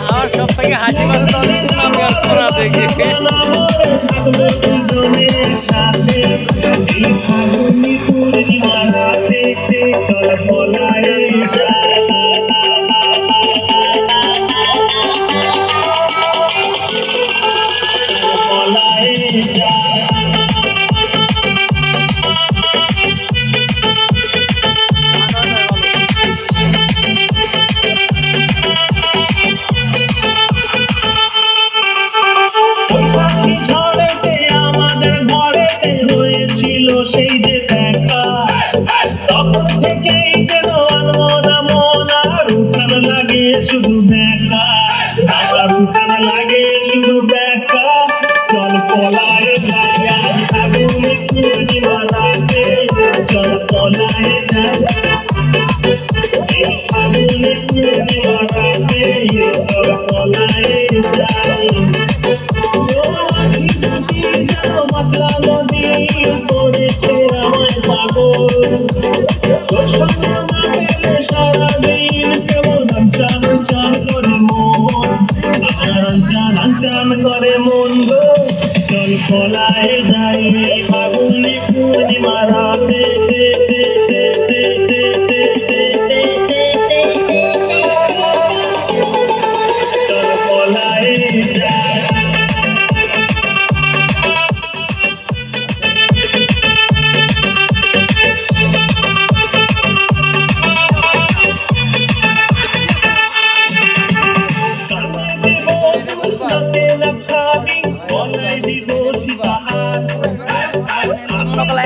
আমার সব থেকে হাসি পাচ্ছে তাদের নাম গান করা দেখে সেই যে দেখা তখন থেকেই যেন আনমনা মন আর উঠান লাগে শুধু দেখা আমার উঠান লাগে শুধু দেখা চল পলায় যায় আগুনে পূর্ণিমা রাতে চল পলায় যায় আগুনে পূর্ণিমা রাতে চল পলায় যায় মাতলা নদী করেছে আমায় পাগল সারাদিন কেমন চান চান করে মন চান করে মন গো চল পলায় যাই ফাগুনে পূর্ণিমা রাতে চল পলায় যাই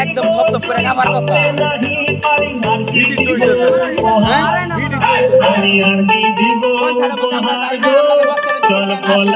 একদম থপ করে খাবার কথা চল